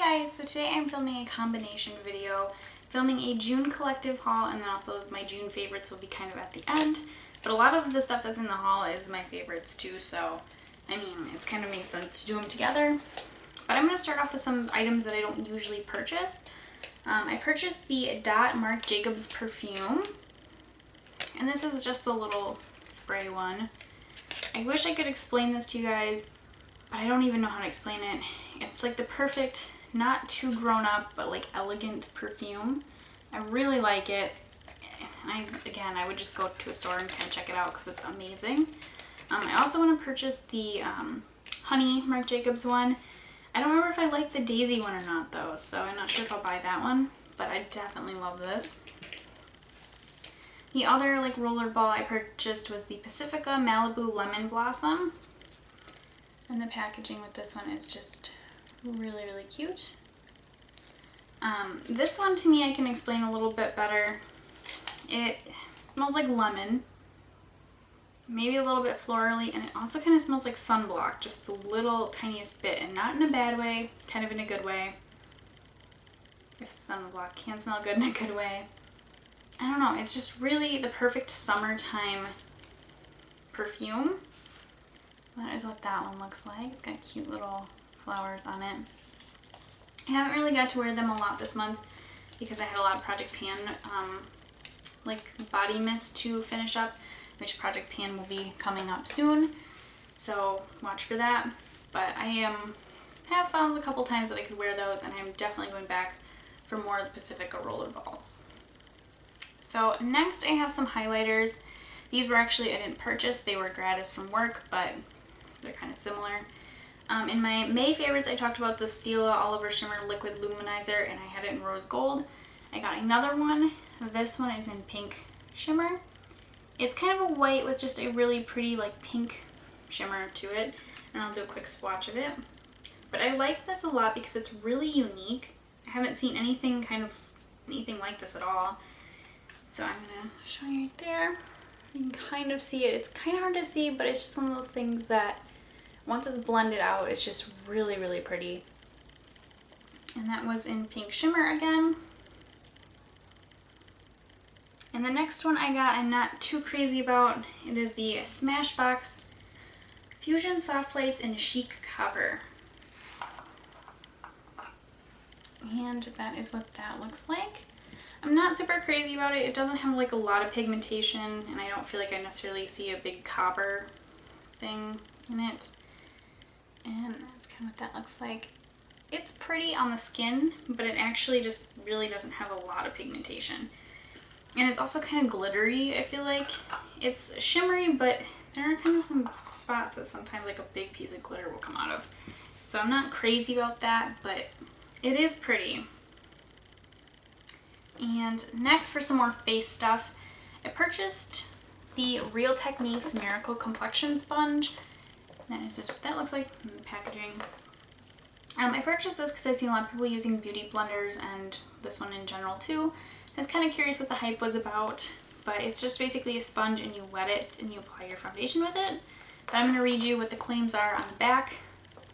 guys, so today I'm filming a combination video, filming a June collective haul, and then also my June favorites will be kind of at the end. But a lot of the stuff that's in the haul is my favorites too, so I mean, it's kind of makes sense to do them together. But I'm going to start off with some items that I don't usually purchase. I purchased the Dot Marc Jacobs perfume, and this is just the little spray one. I wish I could explain this to you guys, but I don't even know how to explain it. It's like the perfect, not too grown up, but like elegant perfume. I really like it. I would just go to a store and kind of check it out because it's amazing. I also want to purchase the Honey Marc Jacobs one. I don't remember if I like the Daisy one or not though, so I'm not sure if I'll buy that one, but I definitely love this. The other like roller ball I purchased was the Pacifica Malibu Lemon Blossom. And the packaging with this one is just really, really cute. This one to me I can explain a little bit better. It smells like lemon, maybe a little bit florally, and it also kind of smells like sunblock, just the little tiniest bit, and not in a bad way, kind of in a good way. If sunblock can smell good in a good way. I don't know, it's just really the perfect summertime perfume. That is what that one looks like. It's got cute little flowers on it. I haven't really got to wear them a lot this month because I had a lot of Project Pan like body mist to finish up, which Project Pan will be coming up soon, so watch for that. But I have found a couple times that I could wear those, and I'm definitely going back for more of the Pacifica roller balls. So next I have some highlighters. These were actually, I didn't purchase, they were gratis from work, but they're kind of similar. In my May favorites, I talked about the Stila Oliver Shimmer Liquid Luminizer, and I had it in rose gold. I got another one. This one is in pink shimmer. It's kind of a white with just a really pretty like pink shimmer to it, and I'll do a quick swatch of it. But I like this a lot because it's really unique. I haven't seen anything like this at all. So I'm gonna show you right there. You can kind of see it. It's kind of hard to see, but it's just one of those things that once it's blended out, it's just really, really pretty. And that was in pink shimmer again. And the next one I got, I'm not too crazy about. It is the Smashbox Fusion Soft Plates in Chic Copper. And that is what that looks like. I'm not super crazy about it. It doesn't have like a lot of pigmentation, and I don't feel like I necessarily see a big copper thing in it. And that's kind of what that looks like. It's pretty on the skin, but it actually just really doesn't have a lot of pigmentation. And it's also kind of glittery, I feel like. It's shimmery, but there are kind of some spots that sometimes like a big piece of glitter will come out of. So I'm not crazy about that, but it is pretty. And next, for some more face stuff, I purchased the Real Techniques Miracle Complexion Sponge. That is just what that looks like in the packaging. I purchased this because I've seen a lot of people using beauty blenders, and this one in general too. I was kind of curious what the hype was about, but it's just basically a sponge and you wet it and you apply your foundation with it. But I'm going to read you what the claims are on the back.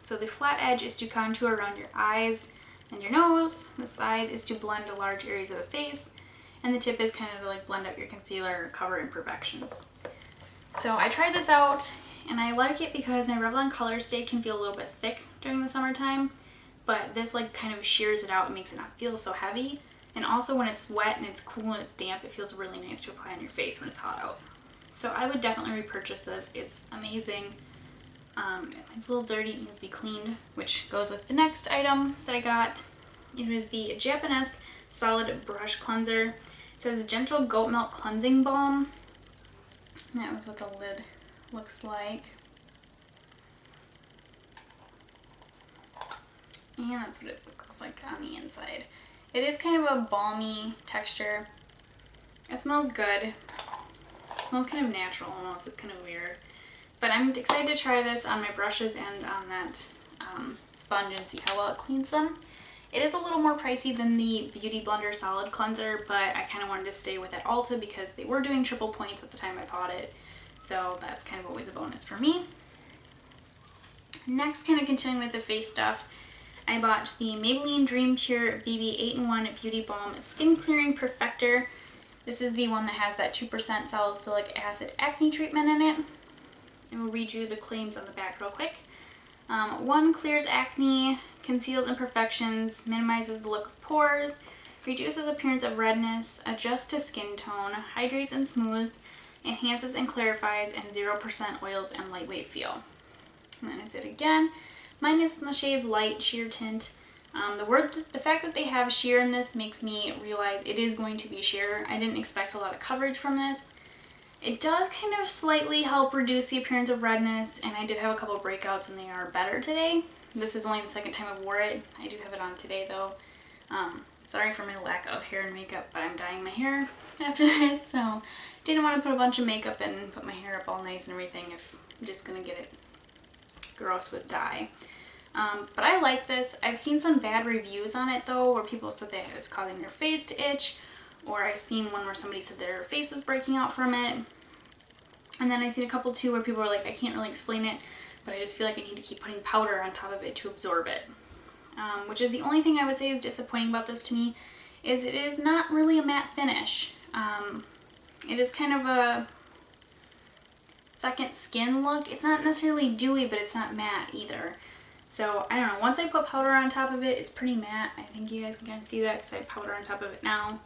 So the flat edge is to contour around your eyes and your nose. The side is to blend the large areas of the face, and the tip is kind of to like blend out your concealer or cover imperfections. So I tried this out, and I like it because my Revlon Color Stay can feel a little bit thick during the summertime, but this like kind of shears it out and makes it not feel so heavy. And also when it's wet and it's cool and it's damp, it feels really nice to apply on your face when it's hot out. So I would definitely repurchase this. It's amazing. It's a little dirty, it needs to be cleaned, which goes with the next item that I got. It was the Japanesque Solid Brush Cleanser. It says Gentle Goat Milk Cleansing Balm. And that was what the lid looks like. And that's what it looks like on the inside. It is kind of a balmy texture. It smells good. It smells kind of natural almost. It's kind of weird. But I'm excited to try this on my brushes and on that sponge and see how well it cleans them. It is a little more pricey than the Beauty Blender Solid Cleanser, but I kind of wanted to stay with it Ulta because they were doing triple points at the time I bought it. So that's kind of always a bonus for me. Next, kind of continuing with the face stuff, I bought the Maybelline Dream Pure BB 8-in-1 Beauty Balm Skin Clearing Perfector. This is the one that has that 2% salicylic acid acne treatment in it. I will read you the claims on the back real quick. 1, clears acne, conceals imperfections, minimizes the look of pores, reduces appearance of redness, adjusts to skin tone, hydrates and smooths, enhances and clarifies, and 0% oils and lightweight feel. And then I said again, mine is in the shade Light Sheer Tint. The fact that they have sheer in this makes me realize it is going to be sheer. I didn't expect a lot of coverage from this. It does kind of slightly help reduce the appearance of redness, and I did have a couple of breakouts and they are better today. This is only the second time I've wore it. I do have it on today though. Sorry for my lack of hair and makeup, but I'm dyeing my hair after this, so didn't want to put a bunch of makeup and put my hair up all nice and everything if I'm just gonna get it gross with dye. But I like this. I've seen some bad reviews on it though, where people said that it was causing their face to itch, or I've seen one where somebody said their face was breaking out from it. And then I've seen a couple too where people are like, I can't really explain it, but I just feel like I need to keep putting powder on top of it to absorb it. Which is the only thing I would say is disappointing about this to me, is it is not really a matte finish. It is kind of a second skin look. It's not necessarily dewy, but it's not matte either. So I don't know, once I put powder on top of it, it's pretty matte. I think you guys can kind of see that because I have powder on top of it now.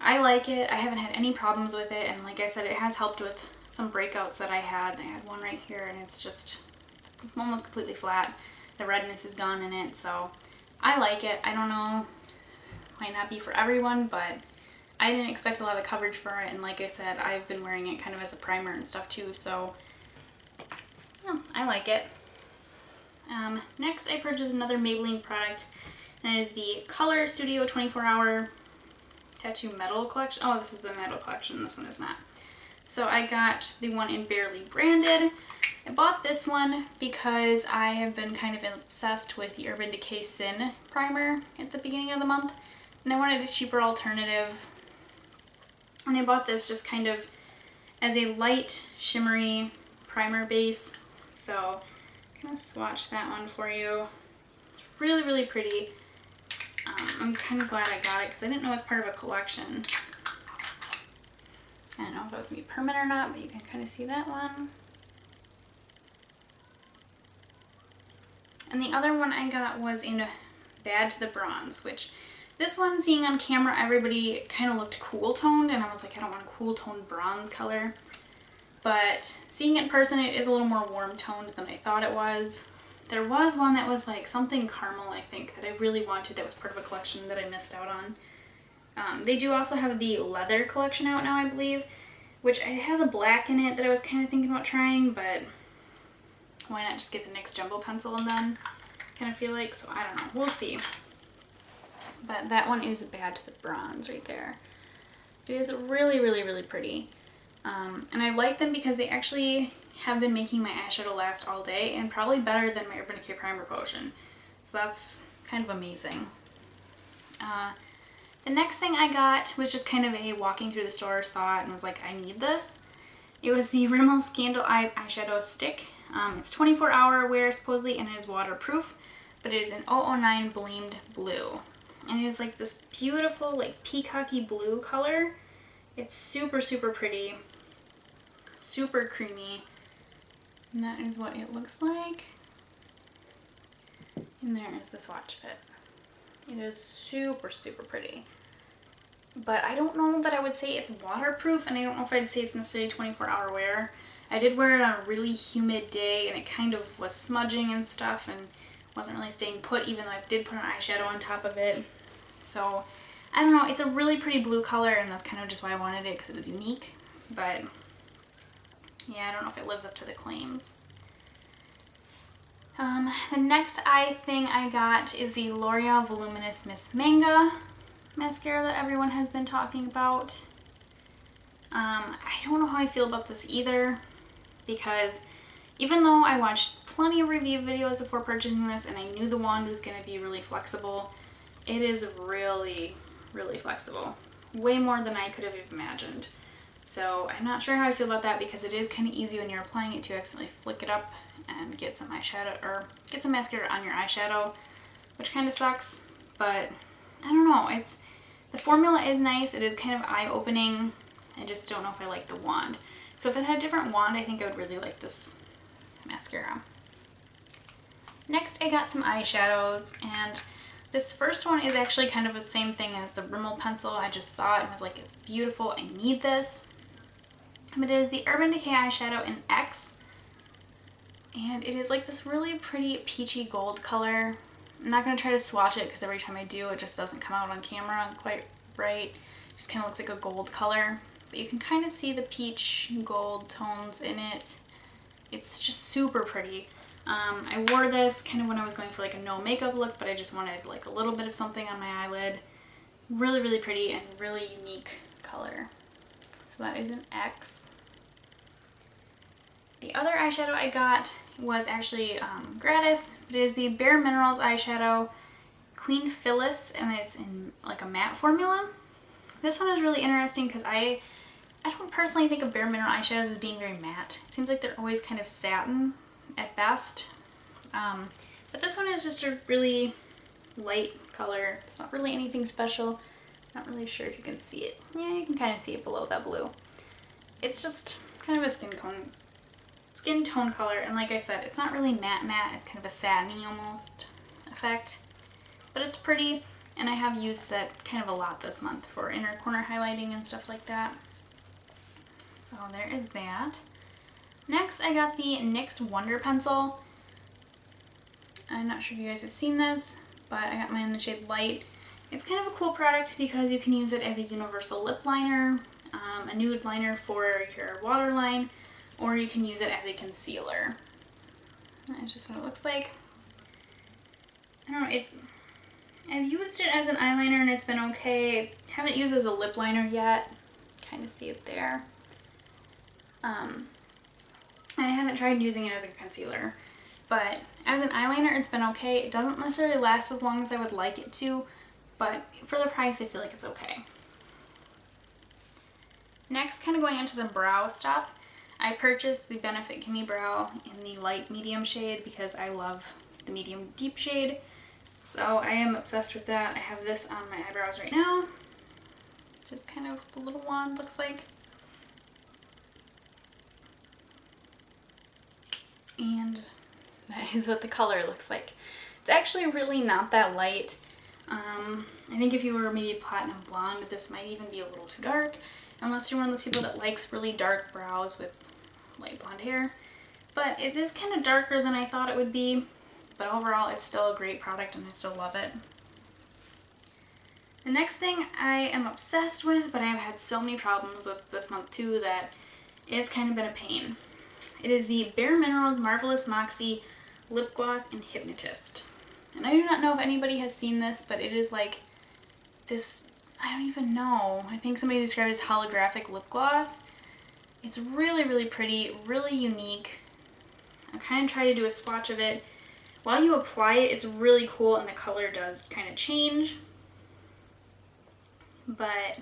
I like it. I haven't had any problems with it, and like I said, it has helped with some breakouts that I had. I had one right here and it's almost completely flat. The redness is gone in it, so I like it. I don't know, might not be for everyone, but I didn't expect a lot of coverage for it, and like I said, I've been wearing it kind of as a primer and stuff too, so yeah, I like it. Next I purchased another Maybelline product, and it is the Color Studio 24-Hour Tattoo Metal Collection. Oh, this is the Metal Collection, this one is not. So I got the one in Barely Branded. I bought this one because I have been kind of obsessed with the Urban Decay Sin primer at the beginning of the month, and I wanted a cheaper alternative. And I bought this just kind of as a light shimmery primer base. So I'm gonna swatch that one for you. It's really, really pretty. I'm kind of glad I got it because I didn't know it was part of a collection. I don't know if it was gonna be permanent or not, but you can kind of see that one. And the other one I got was in Bad to the Bronze, which this one, seeing on camera, everybody kind of looked cool toned, and I was like, I don't want a cool toned bronze color. But seeing it in person, it is a little more warm toned than I thought it was. There was one that was like something caramel, I think, that I really wanted that was part of a collection that I missed out on. They do also have the leather collection out now, I believe, which has a black in it that I was kind of thinking about trying, but why not just get the NYX Jumbo Pencil and then kind of feel like, so I don't know, we'll see. But that one is Bad to the Bronze right there. It is really, really, really pretty. And I like them because they actually have been making my eyeshadow last all day, and probably better than my Urban Decay Primer Potion. So that's kind of amazing. The next thing I got was just kind of a walking through the stores thought, and was like, I need this. It was the Rimmel Scandal Eyes eyeshadow stick. It's 24-hour wear supposedly, and it is waterproof, but it is an 009 Bleamed Blue. And it is like this beautiful, like peacocky blue color. It's super, super pretty, super creamy, and that is what it looks like. And there is the swatch of it. It is super, super pretty. But I don't know that I would say it's waterproof, and I don't know if I'd say it's necessarily 24-hour wear. I did wear it on a really humid day, and it kind of was smudging and stuff, and wasn't really staying put, even though I did put an eyeshadow on top of it. So I don't know, it's a really pretty blue color, and that's kind of just why I wanted it, because it was unique. But yeah, I don't know if it lives up to the claims. The next eye thing I got is the L'Oreal Voluminous Miss Manga mascara that everyone has been talking about. I don't know how I feel about this either, because even though I watched plenty of review videos before purchasing this and I knew the wand was going to be really flexible, it is really, really flexible. Way more than I could have imagined. So I'm not sure how I feel about that, because it is kind of easy when you're applying it to accidentally flick it up and get some eyeshadow, or get some mascara on your eyeshadow, which kind of sucks, but I don't know. The formula is nice. It is kind of eye-opening. I just don't know if I like the wand. So if it had a different wand, I think I would really like this mascara. Next, I got some eyeshadows, and this first one is actually kind of the same thing as the Rimmel pencil. I just saw it and was like, it's beautiful. I need this. But it is the Urban Decay eyeshadow in X. And it is like this really pretty peachy gold color. I'm not going to try to swatch it because every time I do, it just doesn't come out on camera quite right. It just kind of looks like a gold color. But you can kind of see the peach and gold tones in it. It's just super pretty. I wore this kind of when I was going for like a no makeup look, but I just wanted like a little bit of something on my eyelid. Really, really pretty and really unique color. So that is an X. The other eyeshadow I got was actually gratis. It is the Bare Minerals eyeshadow Queen Phyllis, and it's in like a matte formula. This one is really interesting because I don't personally think of Bare Mineral eyeshadows as being very matte. It seems like they're always kind of satin at best. But this one is just a really light color. It's not really anything special. Not really sure if you can see it. Yeah, you can kind of see it below that blue. It's just kind of a skin tone color, and like I said, it's not really matte. It's kind of a satiny almost effect, but it's pretty, and I have used it kind of a lot this month for inner corner highlighting and stuff like that. So there is that. Next, I got the NYX Wonder Pencil. I'm not sure if you guys have seen this, but I got mine in the shade Light. It's kind of a cool product because you can use it as a universal lip liner, a nude liner for your waterline, or you can use it as a concealer. That's just what it looks like. I don't know, I've used it as an eyeliner and it's been okay. I haven't used it as a lip liner yet. Kind of see it there. And I haven't tried using it as a concealer. But as an eyeliner, it's been okay. It doesn't necessarily last as long as I would like it to, but for the price, I feel like it's okay. Next, kind of going into some brow stuff. I purchased the Benefit Gimme Brow in the light medium shade because I love the medium deep shade. So I am obsessed with that. I have this on my eyebrows right now. Just kind of the little wand looks like. And that is what the color looks like. It's actually really not that light. I think if you were maybe platinum blonde, this might even be a little too dark, unless you're one of those people that likes really dark brows with light blonde hair. But it is kind of darker than I thought it would be, but overall it's still a great product and I still love it. The next thing I am obsessed with, but I've had so many problems with this month too that it's kind of been a pain. It is the Bare Minerals Marvelous Moxie Lip Gloss and Hypnotist. And I do not know if anybody has seen this, but it is like this, I don't even know. I think somebody described it as holographic lip gloss. It's really, really pretty, really unique. I kind of try to do a swatch of it. While you apply it, it's really cool and the color does kind of change. But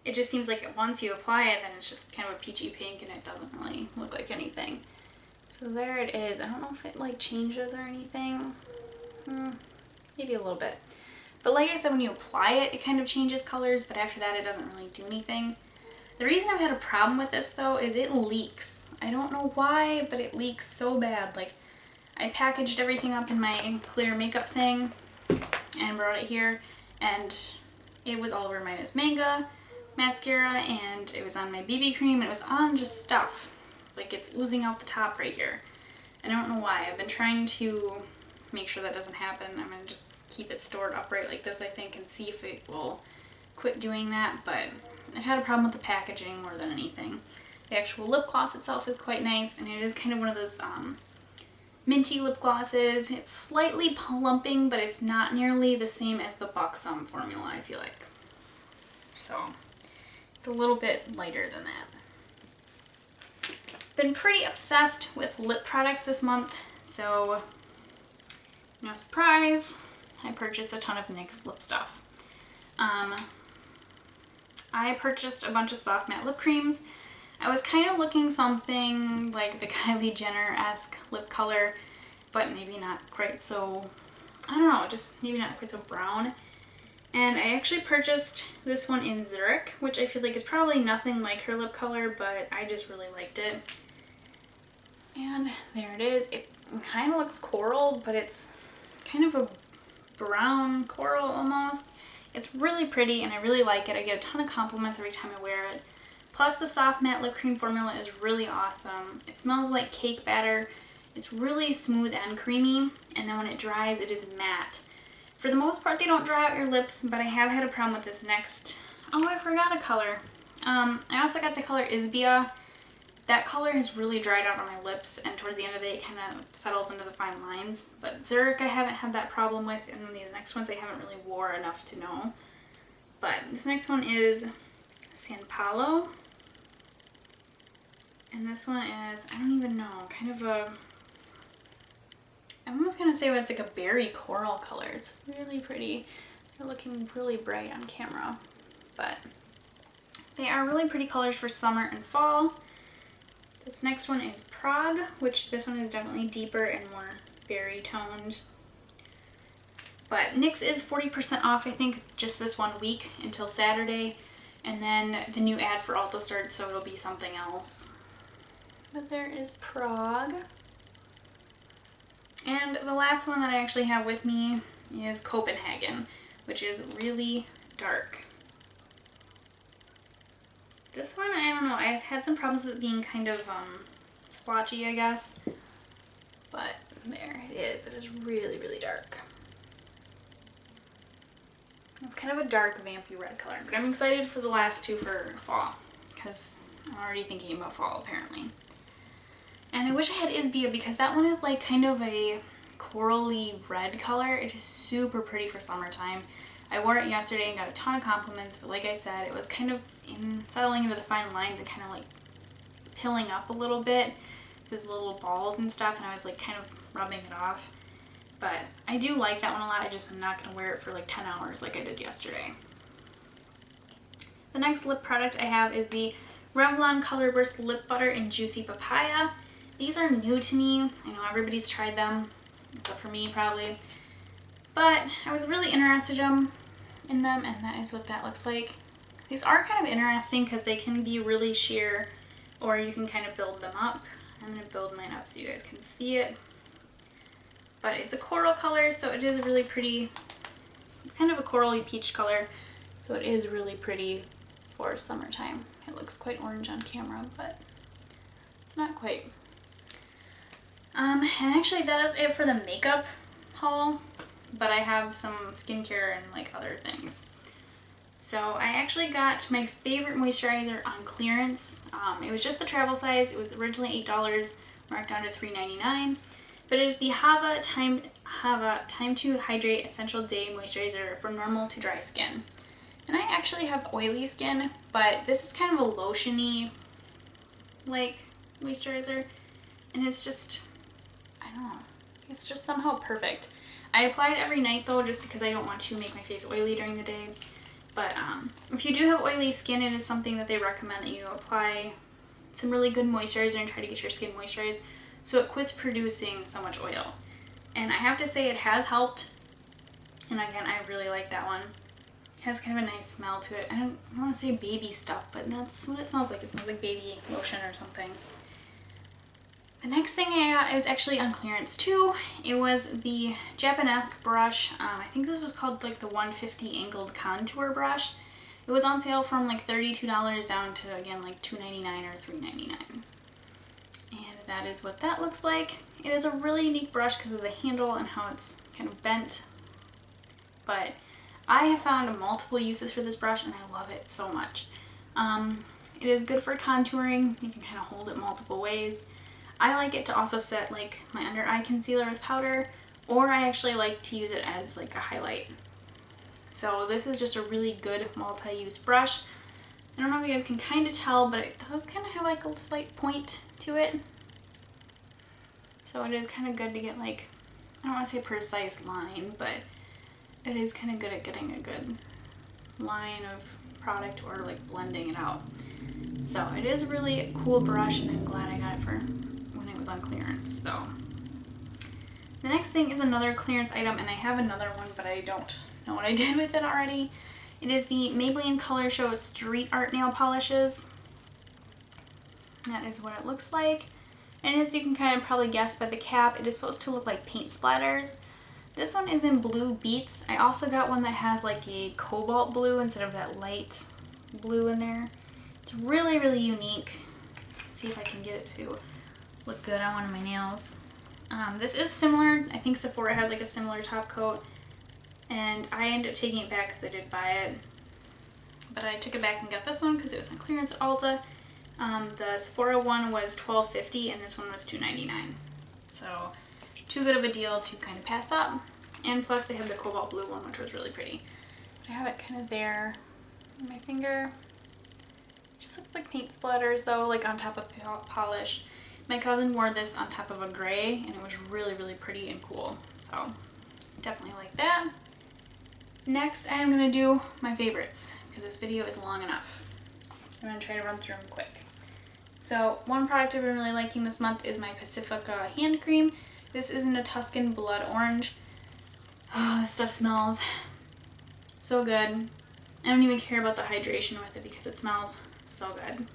it just seems like once you apply it, then it's just kind of a peachy pink and it doesn't really look like anything. So there it is. I don't know if it like changes or anything. Maybe a little bit. But like I said, when you apply it, it kind of changes colors, but after that it doesn't really do anything. The reason I've had a problem with this though is it leaks. I don't know why, but it leaks so bad. Like, I packaged everything up in my clear makeup thing and brought it here, and it was all over my Miss Manga mascara, and it was on my BB cream, and it was on just stuff. Like, it's oozing out the top right here. I don't know why. I've been trying to make sure that doesn't happen. I'm going to just keep it stored upright like this, I think, and see if it will quit doing that, but I've had a problem with the packaging more than anything. The actual lip gloss itself is quite nice, and it is kind of one of those minty lip glosses. It's slightly plumping, but it's not nearly the same as the Buxom formula, I feel like. So, it's a little bit lighter than that. Been pretty obsessed with lip products this month, so no surprise, I purchased a ton of NYX lip stuff. I purchased a bunch of soft matte lip creams. I was kind of looking something like the Kylie Jenner-esque lip color, but maybe not quite so I don't know, just maybe not quite so brown. And I actually purchased this one in Zurich, which I feel like is probably nothing like her lip color, but I just really liked it. And there it is. It kind of looks coral, but it's kind of a brown coral almost. It's really pretty and I really like it. I get a ton of compliments every time I wear it. Plus the soft matte lip cream formula is really awesome. It smells like cake batter. It's really smooth and creamy, and then when it dries, it is matte. For the most part, they don't dry out your lips, but I have had a problem with this next. Oh, I forgot a color. I also got the color Isbia. That color has really dried out on my lips, and towards the end of it, it kind of settles into the fine lines. But Zurich I haven't had that problem with, and then these next ones I haven't really wore enough to know. But this next one is San Paulo. And this one is, I don't even know, kind of a, I'm almost gonna say it's like a berry coral color. It's really pretty. They're looking really bright on camera, but they are really pretty colors for summer and fall. This next one is Prague, which this one is definitely deeper and more berry toned. But NYX is 40% off, I think, just this 1 week until Saturday. And then the new ad for Ulta starts, so it'll be something else. But there is Prague. And the last one that I actually have with me is Copenhagen, which is really dark. This one, I don't know, I've had some problems with it being kind of splotchy, I guess. But there it is. It is really, really dark. It's kind of a dark vampy red color, but I'm excited for the last two for fall because I'm already thinking about fall apparently. And I wish I had Isbia because that one is like kind of a corally red color. It is super pretty for summertime. I wore it yesterday and got a ton of compliments, but like I said, it was kind of settling into the fine lines and kind of like pilling up a little bit. Just little balls and stuff, and I was like kind of rubbing it off. But I do like that one a lot. I just am not going to wear it for like 10 hours like I did yesterday. The next lip product I have is the Revlon Color Burst Lip Butter in Juicy Papaya. These are new to me. I know everybody's tried them, except for me probably. But I was really interested in them, and that is what that looks like. These are kind of interesting because they can be really sheer, or you can kind of build them up. I'm going to build mine up so you guys can see it. But it's a coral color, so it is really pretty. It's kind of a corally peach color, so it is really pretty for summertime. It looks quite orange on camera, but it's not quite. And actually that is it for the makeup haul, but I have some skincare and like other things. So I actually got my favorite moisturizer on clearance. It was just the travel size. It was originally $8, marked down to $3.99. But it is the Hava Time to Hydrate Essential Day Moisturizer for normal to dry skin. And I actually have oily skin, but this is kind of a lotiony like moisturizer, and it's just, I don't know, it's just somehow perfect. I apply it every night though, just because I don't want to make my face oily during the day. But if you do have oily skin, it is something that they recommend that you apply some really good moisturizer and try to get your skin moisturized so it quits producing so much oil. And I have to say it has helped. And again, I really like that one. It has kind of a nice smell to it. I don't want to say baby stuff, but that's what it smells like. It smells like baby lotion or something. The next thing I got is actually on clearance too. It was the Japanesque brush. I think this was called like the 150 angled contour brush. It was on sale from like $32 down to again like $2.99 or $3.99. And that is what that looks like. It is a really unique brush because of the handle and how it's kind of bent. But I have found multiple uses for this brush and I love it so much. It is good for contouring. You can kind of hold it multiple ways. I like it to also set like my under eye concealer with powder, or I actually like to use it as like a highlight. So this is just a really good multi-use brush. I don't know if you guys can kind of tell, but it does kind of have like a slight point to it. So it is kind of good to get like, I don't want to say precise line, but it is kind of good at getting a good line of product or like blending it out. So it is really a cool brush and I'm glad I got it for when it was on clearance. So The next thing is another clearance item, and I have another one, but I don't know what I did with it already. It is the Maybelline Color Show Street Art Nail Polishes. That is what it looks like. And as you can kind of probably guess by the cap, it is supposed to look like paint splatters. This one is in Blue Beets. I also got one that has like a cobalt blue instead of that light blue in there. It's really, really unique. Let's see if I can get it to look good on one of my nails. This is similar. I think Sephora has like a similar top coat, and I ended up taking it back because I did buy it. But I took it back and got this one because it was on clearance at Ulta. The Sephora one was $12.50 and this one was $2.99. So too good of a deal to kind of pass up. And plus they have the cobalt blue one, which was really pretty. But I have it kind of there on my finger. It just looks like paint splatters though, like on top of polish. My cousin wore this on top of a gray and it was really, really pretty and cool. So definitely like that. Next, I'm going to do my favorites because this video is long enough. I'm going to try to run through them quick. So one product I've been really liking this month is my Pacifica hand cream. This is in a Tuscan Blood Orange. Oh, this stuff smells so good. I don't even care about the hydration with it because it smells so good.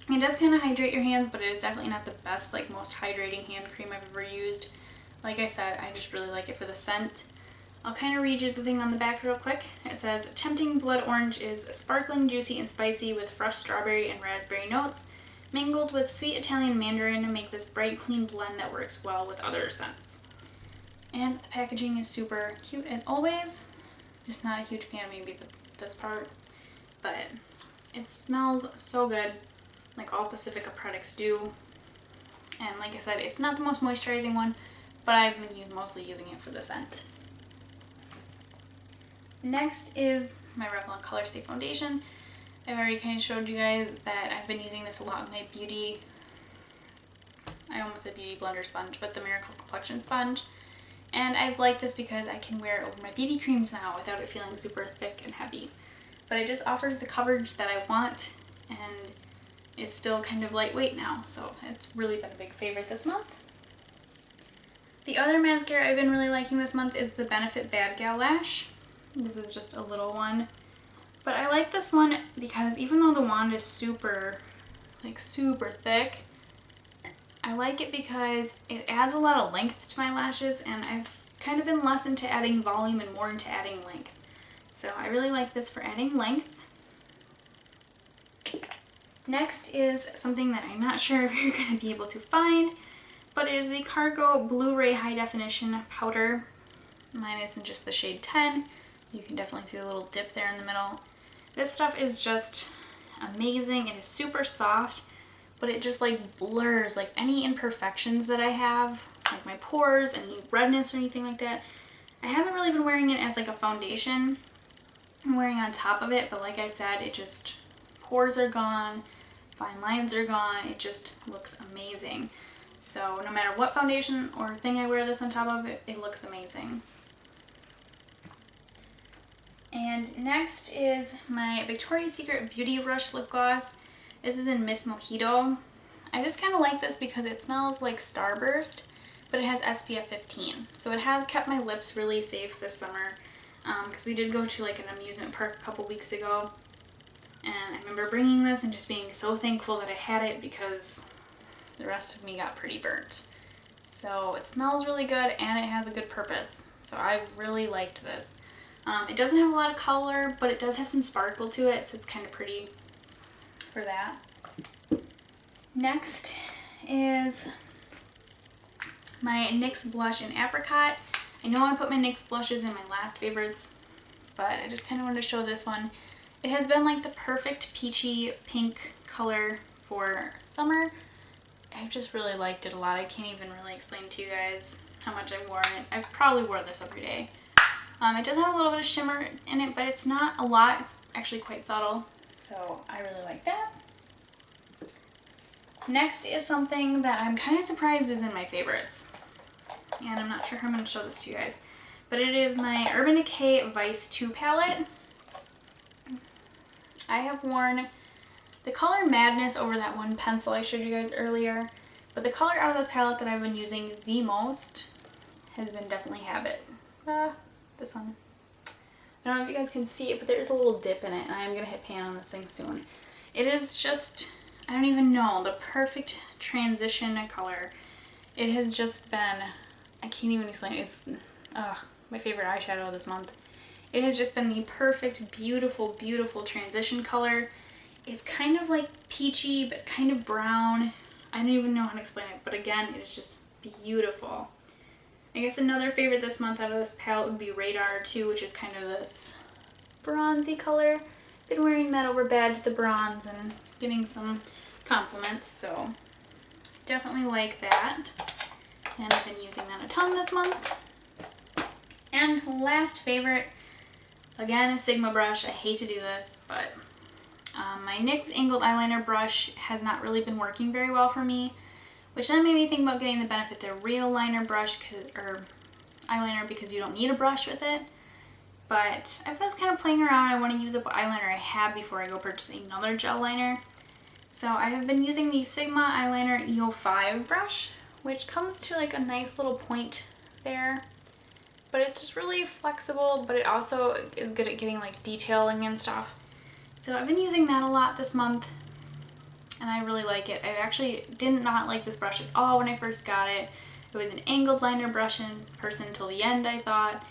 It does kind of hydrate your hands, but it is definitely not the best, like most hydrating hand cream I've ever used. Like I said, I just really like it for the scent. I'll kind of read you the thing on the back real quick. It says, Tempting Blood Orange is sparkling, juicy, and spicy with fresh strawberry and raspberry notes, mingled with sweet Italian mandarin to make this bright, clean blend that works well with other scents. And the packaging is super cute as always. Just not a huge fan of maybe this part, but it smells so good, like all Pacifica products do. And like I said, it's not the most moisturizing one, but I've been mostly using it for the scent. Next is my Revlon Color Stay Foundation. I've already kind of showed you guys that I've been using this a lot with my beauty, I almost said beauty blender sponge, but the Miracle Complexion Sponge. And I've liked this because I can wear it over my BB creams now without it feeling super thick and heavy. But it just offers the coverage that I want and is still kind of lightweight now, so it's really been a big favorite this month. The other mascara I've been really liking this month is the Benefit Bad Gal Lash. This is just a little one. But I like this one because even though the wand is super thick, I like it because it adds a lot of length to my lashes, and I've kind of been less into adding volume and more into adding length. So I really like this for adding length. Next is something that I'm not sure if you're going to be able to find, but it is the Cargo Blu-ray High Definition Powder. Mine is in just the shade 10. You can definitely see the little dip there in the middle. This stuff is just amazing. It is super soft, but it just like blurs like any imperfections that I have, like my pores, any redness or anything like that. I haven't really been wearing it as like a foundation. I'm wearing it on top of it, but like I said, it just, pores are gone, fine lines are gone. It just looks amazing. So no matter what foundation or thing I wear this on top of, it looks amazing. And next is my Victoria's Secret Beauty Rush Lip Gloss. This is in Miss Mojito. I just kind of like this because it smells like Starburst, but it has SPF 15. So it has kept my lips really safe this summer, because we did go to like an amusement park a couple weeks ago. And I remember bringing this and just being so thankful that I had it because the rest of me got pretty burnt. So it smells really good and it has a good purpose. So I really liked this. It doesn't have a lot of color, but it does have some sparkle to it, so it's kind of pretty for that. Next is my NYX blush in Apricot. I know I put my NYX blushes in my last favorites, but I just kind of wanted to show this one. It has been like the perfect peachy pink color for summer. I've just really liked it a lot. I can't even really explain to you guys how much I've worn it. I probably wore this every day. It does have a little bit of shimmer in it, but it's not a lot. It's actually quite subtle, so I really like that. Next is something that I'm kind of surprised is in my favorites, and I'm not sure how I'm going to show this to you guys, but it is my Urban Decay Vice 2 palette. I have worn the color Madness over that one pencil I showed you guys earlier, but the color out of this palette that I've been using the most has been definitely habit. This one. I don't know if you guys can see it, but there's a little dip in it, and I'm gonna hit pan on this thing soon. It is just, I don't even know, the perfect transition color. It has just been, I can't even explain it. It's my favorite eyeshadow this month. It has just been the perfect, beautiful, beautiful transition color. It's kind of like peachy, but kind of brown. I don't even know how to explain it, but again, it is just beautiful. I guess another favorite this month out of this palette would be Radar 2, which is kind of this bronzy color. Been wearing that over Bad to the Bronze and getting some compliments, so definitely like that. And I've been using that a ton this month. And last favorite, again, a Sigma brush. I hate to do this, but my NYX angled eyeliner brush has not really been working very well for me, which then made me think about getting the Benefit the Real liner brush or eyeliner because you don't need a brush with it. But I was kind of playing around. I want to use up what eyeliner I have before I go purchase another gel liner. So I have been using the Sigma Eyeliner EO5 brush, which comes to like a nice little point there. But it's just really flexible, but it also is good at getting like detailing and stuff. So I've been using that a lot this month, and I really like it. I actually did not like this brush at all when I first got it. It was an angled liner brush in person till the end, I thought.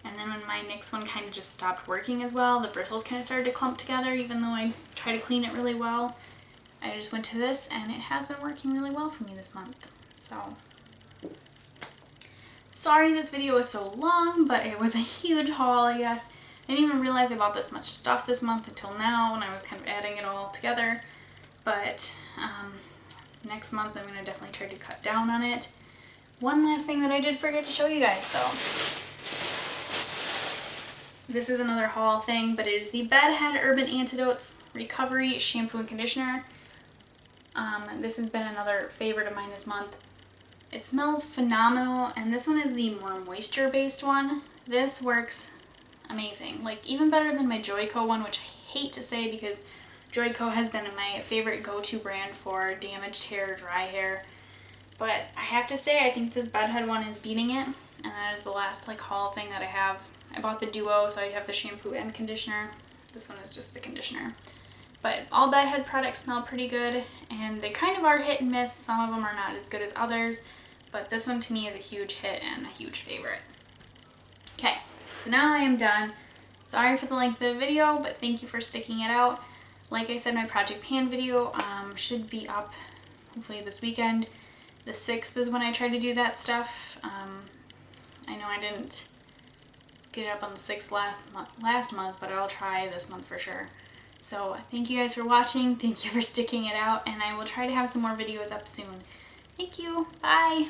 And then when my NYX one kind of just stopped working as well, the bristles kind of started to clump together even though I tried to clean it really well. I just went to this and it has been working really well for me this month. So, sorry this video was so long, but it was a huge haul, I guess. I didn't even realize I bought this much stuff this month until now when I was kind of adding it all together. But next month I'm going to definitely try to cut down on it. One last thing that I did forget to show you guys though. This is another haul thing, but it is the Bedhead Urban Antidotes Recovery Shampoo and Conditioner. This has been another favorite of mine this month. It smells phenomenal, and this one is the more moisture-based one. This works amazing, like even better than my Joico one, which I hate to say because Joico has been my favorite go-to brand for damaged hair, dry hair. But I have to say, I think this Bedhead one is beating it, and that is the last like haul thing that I have. I bought the duo, so I have the shampoo and conditioner. This one is just the conditioner. But all Bedhead products smell pretty good, and they kind of are hit and miss. Some of them are not as good as others, but this one to me is a huge hit and a huge favorite. Okay, so now I am done. Sorry for the length of the video, but thank you for sticking it out. Like I said, my Project Pan video should be up hopefully this weekend. The 6th is when I try to do that stuff. I know I didn't get it up on the 6th last month, but I'll try this month for sure. So thank you guys for watching. Thank you for sticking it out, and I will try to have some more videos up soon. Thank you. Bye.